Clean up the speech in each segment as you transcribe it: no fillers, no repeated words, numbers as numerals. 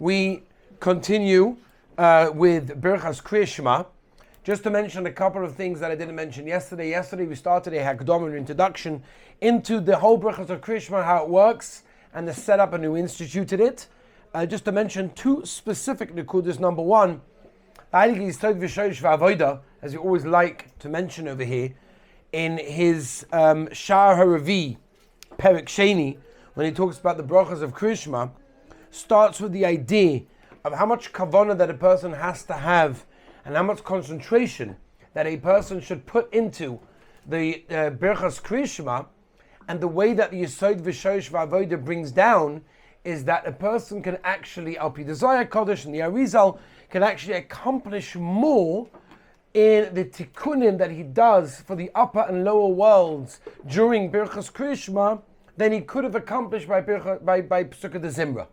we continue with Birchas Krias Shema. Just to mention a couple of things that I didn't mention yesterday. Yesterday we started a Hakdama, an introduction into the whole Birchas of Krias Shema, how it works, and the setup, and who instituted it. Just to mention two specific nekudas. Number one, as we always like to mention over here, in his Shar HaRavi, Perek Sheni, when he talks about the brachas of Krias Shema, starts with the idea of how much kavanah that a person has to have and how much concentration that a person should put into the Birchas Krias Shema. And the way that the Yesod V'Shosh V'Avodah brings down is that a person can actually, Al Pi the Zohar Kodesh and the Arizal, can actually accomplish more in the tikkunim that he does for the upper and lower worlds during Birchas Krias Shema than he could have accomplished by Pesukah de Zimra,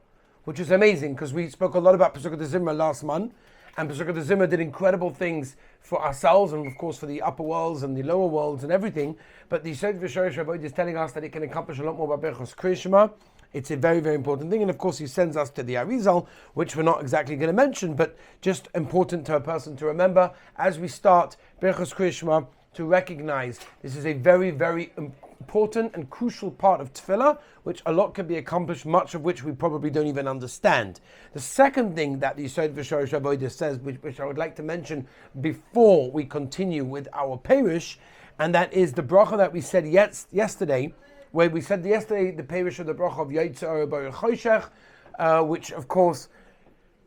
which is amazing because we spoke a lot about Pesukah de Zimra last month, and Pesukah de Zimra did incredible things for ourselves and of course for the upper worlds and the lower worlds and everything. But the Yesod V'Shosh V'Avodah is telling us that it can accomplish a lot more by Birchas Krias Shema. It's a very, very important thing. And of course, he sends us to the Arizal, which we're not exactly going to mention, but just important to a person to remember as we start Birchas Krias Shema, to recognize this is a very, very important and crucial part of Tefillah, which a lot can be accomplished, much of which we probably don't even understand. The second thing that the Yesod V'Shosh V'Avodah says, which I would like to mention before we continue with our Perish, and that is the bracha that we said yesterday, where we said yesterday the Perish of the bracha of Yotzei, which of course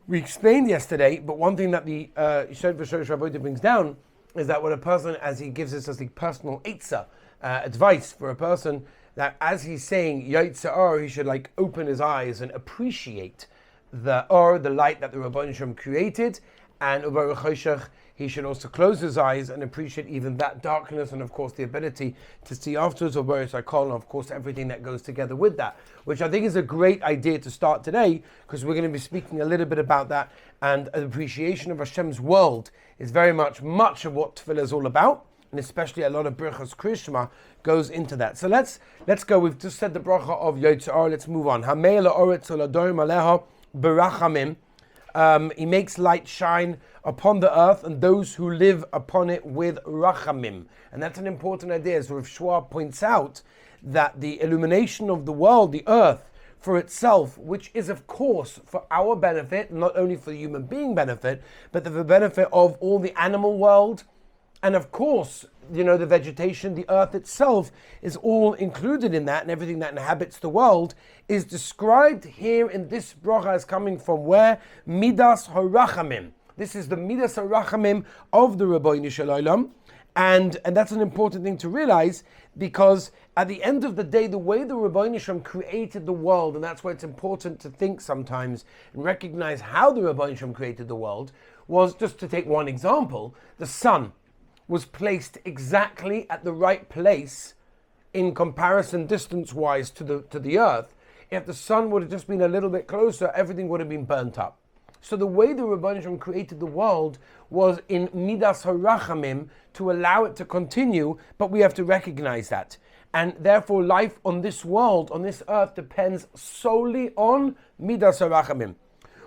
we explained yesterday. But one thing that the Yesod V'Shosh V'Avodah brings down is that when a person, as he gives us as the personal Eitzah, advice for a person, that as he's saying Yotzei, he should open his eyes and appreciate the light that the Rabban Shem created, and Ubar Choshech, he should also close his eyes and appreciate even that darkness, and of course the ability to see afterwards, or and of course everything that goes together with that, which I think is a great idea to start today, because we're going to be speaking a little bit about that, and an appreciation of Hashem's world is very much of what Tefillah is all about, and especially a lot of Birchas Krias Shema goes into that. So let's go. We've just said the bracha of Yotzei. Let's move on. Hamei la'oretz u'ladorim aleha berachamim. He makes light shine upon the earth and those who live upon it with rachamim. And that's an important idea. As Rav Shua points out, that the illumination of the world, the earth, for itself, which is of course for our benefit, not only for the human being benefit, but for the benefit of all the animal world, and of course, the vegetation, the earth itself is all included in that, and everything that inhabits the world is described here in this bracha as coming from where? Midas harachamim. This is the Midas harachamim of the Rabbeinu Shalom, and that's an important thing to realize, because at the end of the day, the way the Rabbeinu Shalom created the world, and that's why it's important to think sometimes and recognize how the Rabbeinu Shalom created the world, was, just to take one example, the sun was placed exactly at the right place in comparison distance-wise to the earth. If the sun would have just been a little bit closer, everything would have been burnt up. So the way the Rabban Shem created the world was in Midas HaRachamim, to allow it to continue, but we have to recognize that. And therefore life on this world, on this earth, depends solely on Midas HaRachamim.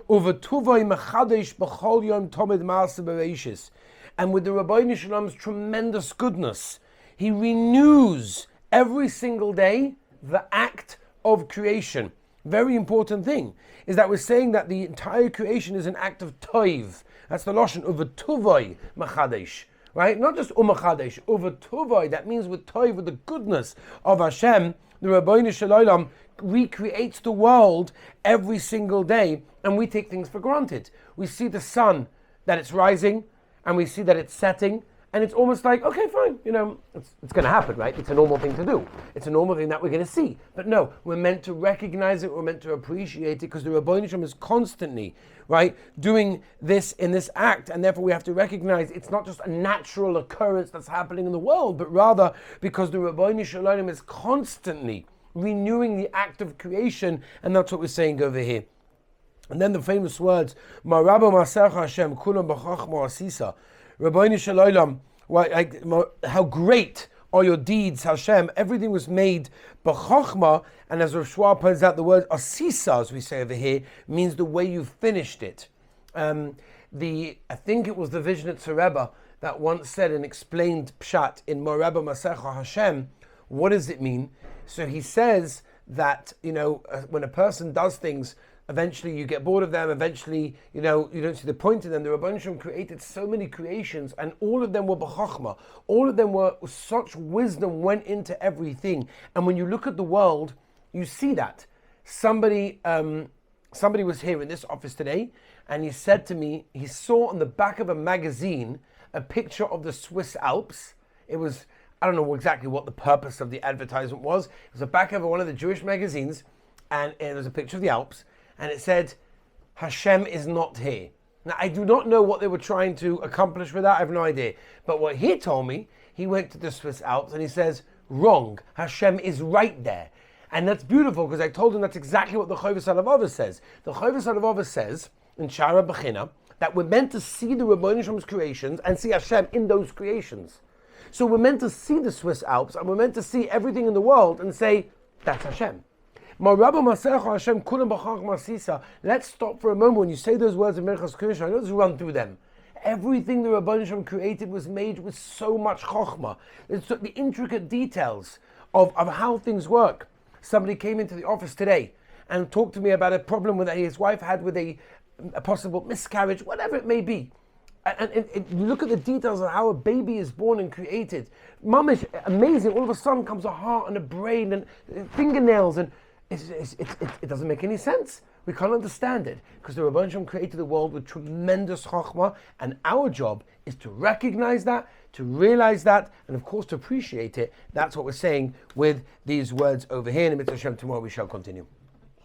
Uvetuvay mechadesh b'chol yom tomid ma'aseh bereishis. And with the Rabbeinu Shalom's tremendous goodness, he renews every single day the act of creation. Very important thing is that we're saying that the entire creation is an act of toiv. That's the lashon uvetuvay mechadesh, right? Not just umachadesh, uvetuvay. That means with toiv, with the goodness of Hashem, the Rabbeinu Shalom recreates the world every single day, and we take things for granted. We see the sun, that it's rising, and we see that it's setting, and it's almost like, okay, fine, it's going to happen, right? It's a normal thing to do. It's a normal thing that we're going to see. But no, we're meant to recognize it, we're meant to appreciate it, because the Rabbeinu Shalom is constantly, right, doing this in this act, and therefore we have to recognize it's not just a natural occurrence that's happening in the world, but rather because the Rabbeinu Shalom is constantly renewing the act of creation, and that's what we're saying over here. And then the famous words, Marabo Masercha Hashem, Kulam B'chachma Asisa. Rabbeinu Shalom, how great are your deeds, Hashem. Everything was made b'chokhmah, and as Rav Shua points out, the word asisa, as we say over here, means the way you finished it. I think it was the Vishnitzer Rebbe that once said and explained Pshat in Moreba Masecha Hashem. What does it mean? So he says that, when a person does things, eventually you get bored of them, eventually, you don't see the point in them. The Rabban Shem created so many creations, and all of them were b'chachma. All of them were, such wisdom went into everything. And when you look at the world, you see that. Somebody was here in this office today, and he said to me, he saw on the back of a magazine a picture of the Swiss Alps. It was, I don't know exactly what the purpose of the advertisement was. It was the back of one of the Jewish magazines, and it was a picture of the Alps. And it said, Hashem is not here. Now, I do not know what they were trying to accomplish with that. I have no idea. But what he told me, he went to the Swiss Alps and he says, wrong. Hashem is right there. And that's beautiful, because I told him that's exactly what the Chovos HaLevavos says. The Chovos HaLevavos says in Shara Bechina that we're meant to see the Rebbeinu Shem's creations and see Hashem in those creations. So we're meant to see the Swiss Alps and we're meant to see everything in the world and say, that's Hashem. Let's stop for a moment. When you say those words in Birchas Krias, I don't just run through them. Everything the Rebbeinu Shem created was made with so much chokhmah. It's the intricate details of how things work. Somebody came into the office today and talked to me about a problem that his wife had with a possible miscarriage, whatever it may be. And you look at the details of how a baby is born and created. Mamish, amazing. All of a sudden comes a heart and a brain and fingernails, and it doesn't make any sense. We can't understand it, because the Rebbeinu Shem created the world with tremendous chokhmah, and our job is to recognize that, to realize that, and of course to appreciate it. That's what we're saying with these words over here. In Mitzvah Hashem, tomorrow we shall continue.